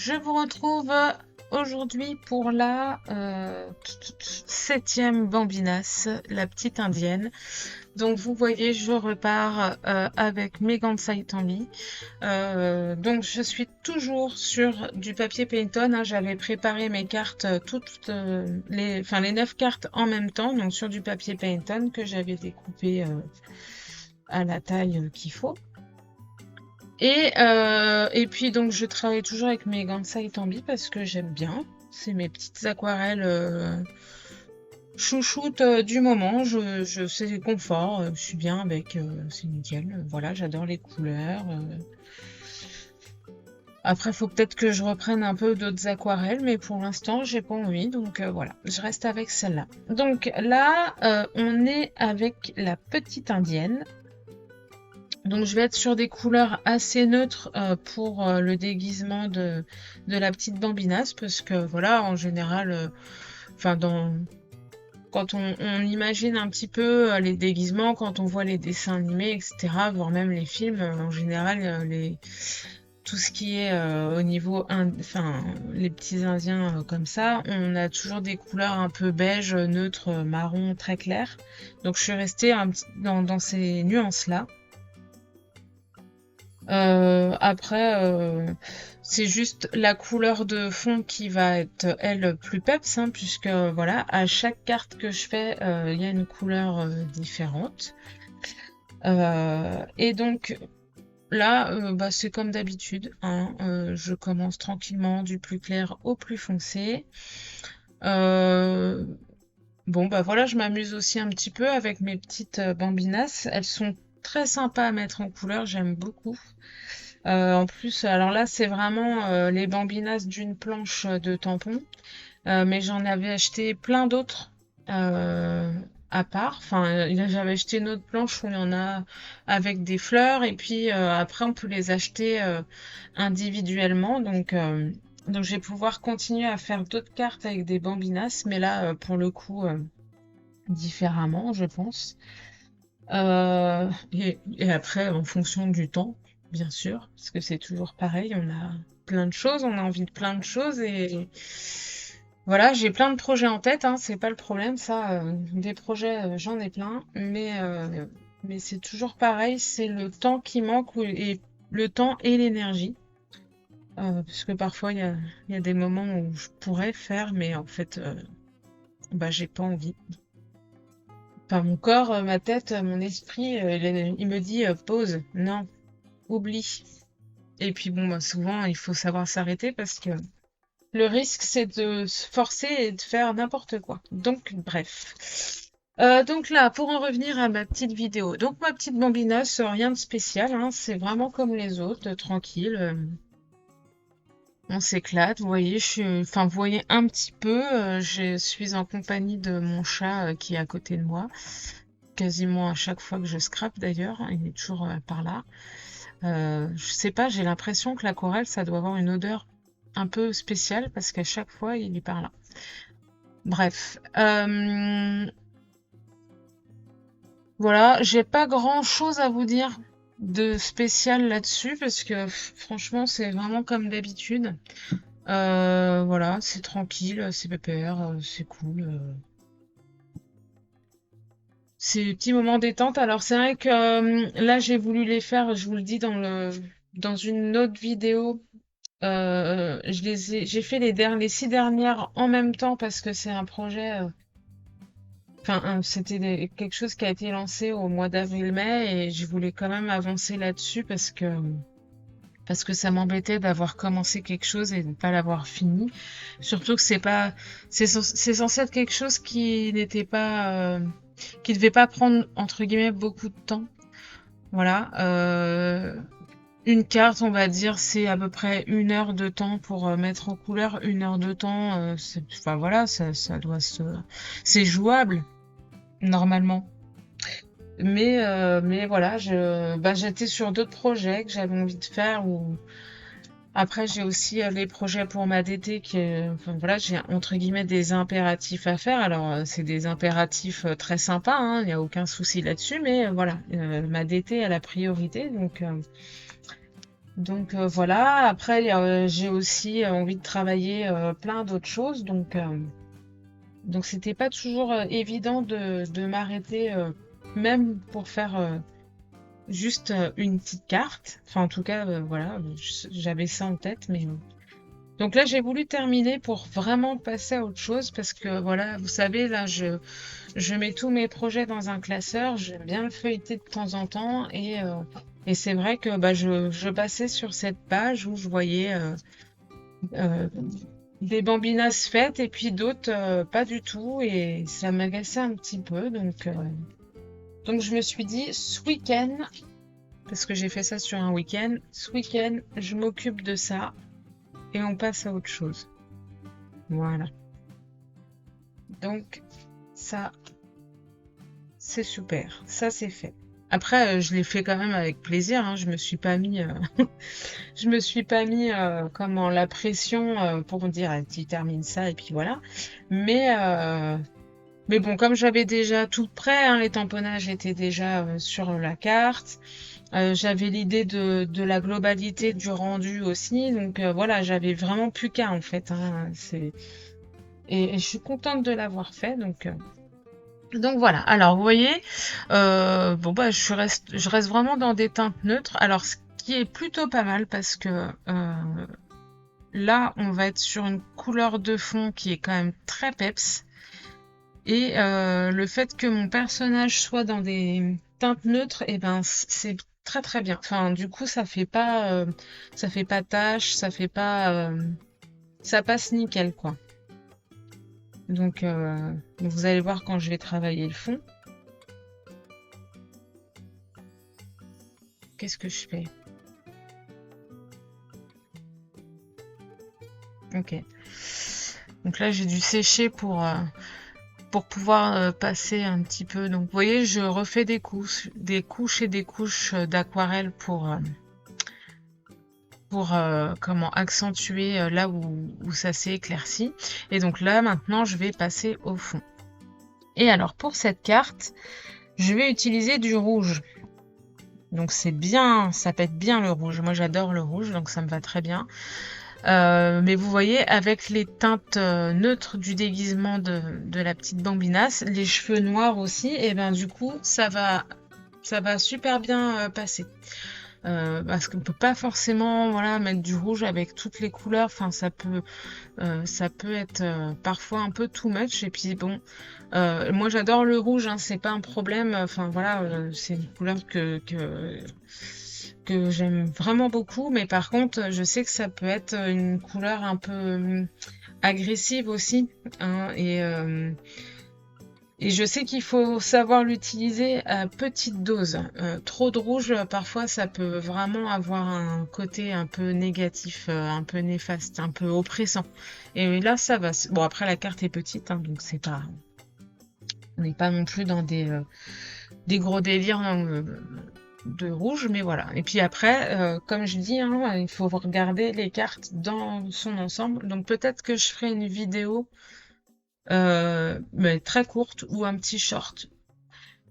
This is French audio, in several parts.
je vous retrouve aujourd'hui pour la 7e bambinasse, la petite indienne. Donc vous voyez, je repars avec mes gants de Saitami. Donc je suis toujours sur du papier Payton, hein. J'avais préparé mes cartes, toutes les 9 cartes en même temps, donc sur du papier Payton que j'avais découpé à la taille qu'il faut. Et puis donc je travaille toujours avec mes gants de Saitami parce que j'aime bien. C'est mes petites aquarelles chouchoutes du moment. C'est confort, je suis bien avec, c'est nickel. Voilà, j'adore les couleurs. Après, il faut peut-être que je reprenne un peu d'autres aquarelles, mais pour l'instant, j'ai pas envie, donc voilà, je reste avec celle-là. Donc là, on est avec la petite indienne. Donc je vais être sur des couleurs assez neutres pour le déguisement de la petite bambinasse, parce que voilà, en général, quand on imagine un petit peu les déguisements, quand on voit les dessins animés, etc., voire même les films, en général, tout ce qui est au niveau, les petits indiens comme ça, on a toujours des couleurs un peu beige, neutre, marron, très clair. Donc je suis restée dans ces nuances-là. Après, c'est juste la couleur de fond qui va être, elle, plus peps, hein, puisque voilà, à chaque carte que je fais, il y a une couleur différente. Et donc là, c'est comme d'habitude, hein, je commence tranquillement du plus clair au plus foncé. Bon, bah voilà, je m'amuse aussi un petit peu avec mes petites bambinasses. Elles sont très sympas à mettre en couleur, j'aime beaucoup. En plus, alors là, c'est vraiment les bambinasses d'une planche de tampons. Mais j'en avais acheté plein d'autres à part. Enfin, j'avais acheté une autre planche où il y en a avec des fleurs. Et puis après, on peut les acheter individuellement. Donc, je vais pouvoir continuer à faire d'autres cartes avec des bambinasses. Mais là, pour le coup, différemment, je pense. Et après, en fonction du temps, bien sûr, parce que c'est toujours pareil, on a plein de choses, on a envie de plein de choses et voilà, j'ai plein de projets en tête, hein, c'est pas le problème, ça, des projets, j'en ai plein, mais c'est toujours pareil, c'est le temps qui manque et le temps et l'énergie. Parce que parfois il y a des moments où je pourrais faire, mais en fait, j'ai pas envie. Enfin, mon corps, ma tête, mon esprit, il me dit pause, non, oublie. Et puis bon, souvent, il faut savoir s'arrêter parce que le risque, c'est de se forcer et de faire n'importe quoi. Donc, bref. Donc là, pour en revenir à ma petite vidéo. Donc, ma petite bambinasse, rien de spécial, hein, c'est vraiment comme les autres, tranquille. On s'éclate, vous voyez, vous voyez un petit peu, je suis en compagnie de mon chat qui est à côté de moi. Quasiment à chaque fois que je scrape d'ailleurs, hein, il est toujours par là. Je sais pas, j'ai l'impression que l'aquarelle, ça doit avoir une odeur un peu spéciale parce qu'à chaque fois, il est par là. Bref. Voilà, j'ai pas grand chose à vous dire de spécial là-dessus parce que franchement, c'est vraiment comme d'habitude. Voilà, c'est tranquille, c'est pépère, c'est cool. C'est des petits moments détente. Alors c'est vrai que là j'ai voulu les faire, je vous le dis dans une autre vidéo. J'ai fait les 6 dernières en même temps parce que c'est un projet. C'était quelque chose qui a été lancé au mois d'avril-mai et je voulais quand même avancer là-dessus parce que ça m'embêtait d'avoir commencé quelque chose et de ne pas l'avoir fini. Surtout que c'est censé être quelque chose qui n'était pas qui devait pas prendre entre guillemets beaucoup de temps. Voilà. Une carte, on va dire, c'est à peu près 1 heure de temps pour mettre en couleur. 1 heure de temps, voilà, ça doit c'est jouable normalement. Mais voilà, j'étais sur d'autres projets que j'avais envie de faire ou après, j'ai aussi les projets pour ma DT voilà, j'ai entre guillemets des impératifs à faire. Alors, c'est des impératifs très sympas, hein, il n'y a aucun souci là-dessus, mais voilà, ma DT a la priorité, donc Donc voilà, après j'ai aussi envie de travailler plein d'autres choses, donc c'était pas toujours évident de m'arrêter, même pour faire juste une petite carte. Enfin en tout cas, voilà, j'avais ça en tête, mais donc là j'ai voulu terminer pour vraiment passer à autre chose parce que voilà, vous savez, là je mets tous mes projets dans un classeur, j'aime bien le feuilleter de temps en temps et c'est vrai que bah, je passais sur cette page où je voyais euh, des bambinas faites et puis d'autres pas du tout et ça m'agaçait un petit peu donc je me suis dit ce week-end, parce que j'ai fait ça sur un week-end, ce week-end je m'occupe de ça et on passe à autre chose. Voilà. Donc ça c'est super, ça c'est fait. Après, je l'ai fait quand même avec plaisir, hein. Je me suis pas mis, je me suis pas mis comment la pression pour me dire ah, tu termines ça et puis voilà. Mais euh, mais bon, comme j'avais déjà tout prêt, hein, les tamponnages étaient déjà sur la carte. J'avais l'idée de la globalité du rendu aussi, donc voilà, j'avais vraiment plus qu'à en fait. Hein, et je suis contente de l'avoir fait, donc voilà. Alors vous voyez, bon bah je reste vraiment dans des teintes neutres. Alors ce qui est plutôt pas mal parce que là on va être sur une couleur de fond qui est quand même très peps. Et le fait que mon personnage soit dans des teintes neutres, et ben c'est très très bien. Enfin du coup ça fait pas tache, ça fait pas ça passe nickel quoi. Donc vous allez voir quand je vais travailler le fond. Qu'est-ce que je fais? Ok. Donc là j'ai dû sécher pour pouvoir passer un petit peu. Donc vous voyez, je refais des couches et des couches d'aquarelle pour comment accentuer là où ça s'est éclairci. Et donc là maintenant je vais passer au fond. Et alors pour cette carte, je vais utiliser du rouge. Donc c'est bien, ça pète bien le rouge. Moi j'adore le rouge, donc ça me va très bien. Mais vous voyez, avec les teintes neutres du déguisement de la petite bambinasse, les cheveux noirs aussi, et ben du coup, ça va super bien passer. Parce qu'on peut pas forcément, voilà, mettre du rouge avec toutes les couleurs. Enfin, ça peut être parfois un peu too much. Et puis bon, moi j'adore le rouge, hein, c'est pas un problème. Enfin voilà, c'est une couleur que j'aime vraiment beaucoup, mais par contre, je sais que ça peut être une couleur un peu agressive aussi, hein, et je sais qu'il faut savoir l'utiliser à petite dose. Trop de rouge, parfois, ça peut vraiment avoir un côté un peu négatif, un peu néfaste, un peu oppressant. Et là, ça va. Bon, après, la carte est petite, hein, donc c'est pas, on n'est pas non plus dans des gros délires de rouge, mais voilà. Et puis après, comme je dis, hein, il faut regarder les cartes dans son ensemble. Donc peut-être que je ferai une vidéo, mais très courte, ou un petit short,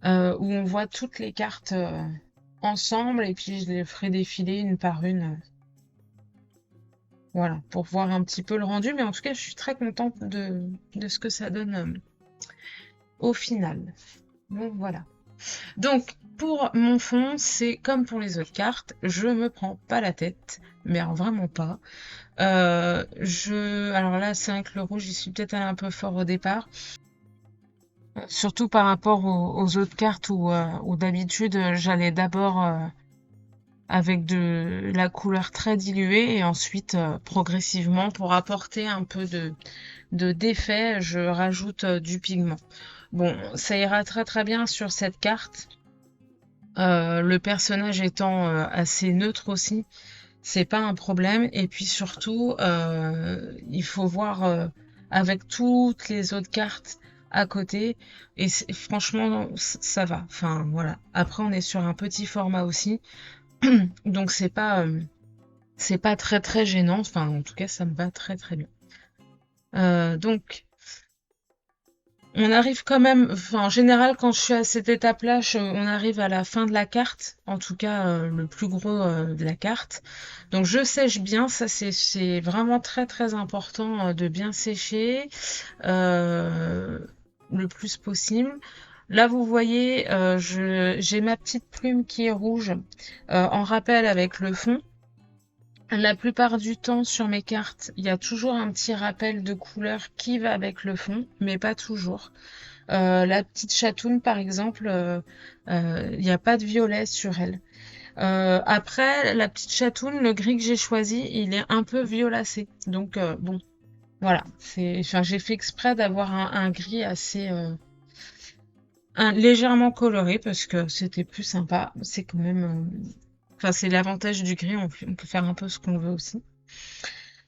où on voit toutes les cartes ensemble, et puis je les ferai défiler une par une. Voilà, pour voir un petit peu le rendu. Mais en tout cas, je suis très contente de ce que ça donne au final. Donc voilà. Donc, pour mon fond, c'est comme pour les autres cartes, je me prends pas la tête, mais alors vraiment pas. Alors là, c'est vrai que le rouge, j'y suis peut-être allée un peu fort au départ, surtout par rapport aux autres cartes où d'habitude j'allais d'abord avec de la couleur très diluée et ensuite progressivement pour apporter un peu de d'effet, je rajoute du pigment. Bon, ça ira très très bien sur cette carte. Le personnage étant assez neutre aussi, c'est pas un problème. Et puis surtout, il faut voir avec toutes les autres cartes à côté. Et franchement, ça va. Enfin, voilà. Après, on est sur un petit format aussi. Donc, c'est pas très très gênant. Enfin, en tout cas, ça me va très très bien. Donc, on arrive quand même, enfin, en général, quand je suis à cette étape-là, on arrive à la fin de la carte, en tout cas le plus gros de la carte. Donc je sèche bien, ça c'est vraiment très très important de bien sécher euh, le plus possible. Là, vous voyez, j'ai ma petite plume qui est rouge en rappel avec le fond. La plupart du temps, sur mes cartes, il y a toujours un petit rappel de couleur qui va avec le fond, mais pas toujours. La petite chatoune, par exemple, il n'y a pas de violet sur elle. Après, la petite chatoune, le gris que j'ai choisi, il est un peu violacé. Donc, bon, voilà. Enfin, j'ai fait exprès d'avoir un gris assez... légèrement coloré parce que c'était plus sympa. C'est quand même... Enfin, c'est l'avantage du gris, on peut faire un peu ce qu'on veut aussi.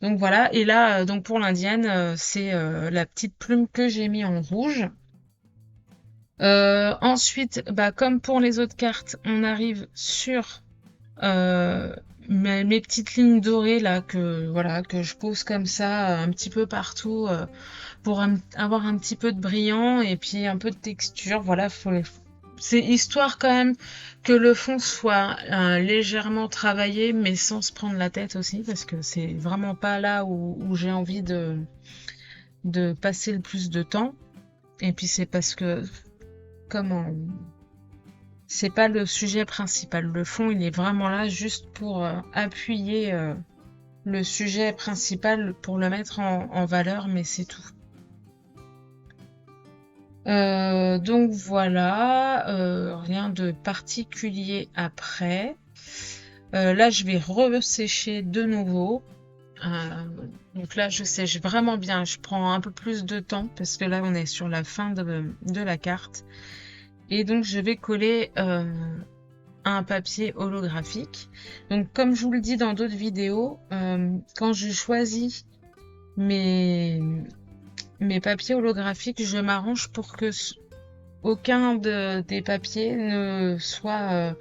Donc voilà, et là, donc pour l'indienne, c'est la petite plume que j'ai mis en rouge. Ensuite, bah, comme pour les autres cartes, on arrive sur euh, mes petites lignes dorées là voilà que je pose comme ça un petit peu partout pour avoir un petit peu de brillant et puis un peu de texture. Voilà, c'est histoire quand même que le fond soit légèrement travaillé, mais sans se prendre la tête aussi, parce que c'est vraiment pas là où j'ai envie de passer le plus de temps. Et puis c'est parce que comment c'est pas le sujet principal. Le fond, il est vraiment là juste pour appuyer le sujet principal, pour le mettre en valeur, mais c'est tout. Donc voilà, rien de particulier après. Là, je vais ressécher de nouveau. Donc là, je sèche vraiment bien. Je prends un peu plus de temps parce que là, on est sur la fin de la carte. Et donc, je vais coller un papier holographique. Donc, comme je vous le dis dans d'autres vidéos, quand je choisis mes papiers holographiques, je m'arrange pour que aucun des papiers ne soit...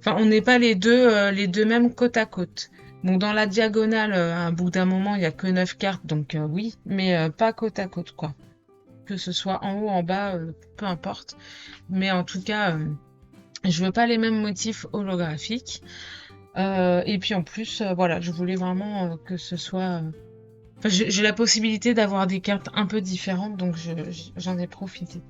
Enfin, on n'ait pas les deux mêmes côte à côte. Bon, dans la diagonale, à un bout d'un moment, il n'y a que 9 cartes, donc oui, mais pas côte à côte, quoi. Que ce soit en haut, en bas, peu importe. Mais en tout cas, je veux pas les mêmes motifs holographiques. Et puis en plus, voilà, je voulais vraiment que ce soit... Enfin, j'ai la possibilité d'avoir des cartes un peu différentes, donc j'en ai profité.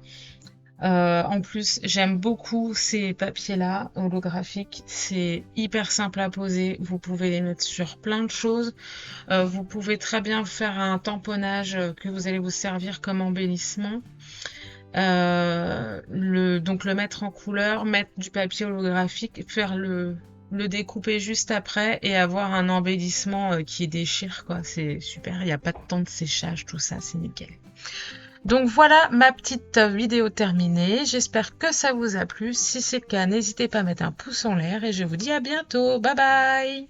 En plus, j'aime beaucoup ces papiers-là, holographiques. C'est hyper simple à poser. Vous pouvez les mettre sur plein de choses. Vous pouvez très bien faire un tamponnage que vous allez vous servir comme embellissement. Donc le mettre en couleur, mettre du papier holographique, faire le découper juste après et avoir un embellissement qui déchire, quoi. C'est super. Il n'y a pas de temps de séchage, tout ça, c'est nickel. Donc voilà ma petite vidéo terminée. J'espère que ça vous a plu. Si c'est le cas, n'hésitez pas à mettre un pouce en l'air et je vous dis à bientôt. Bye bye!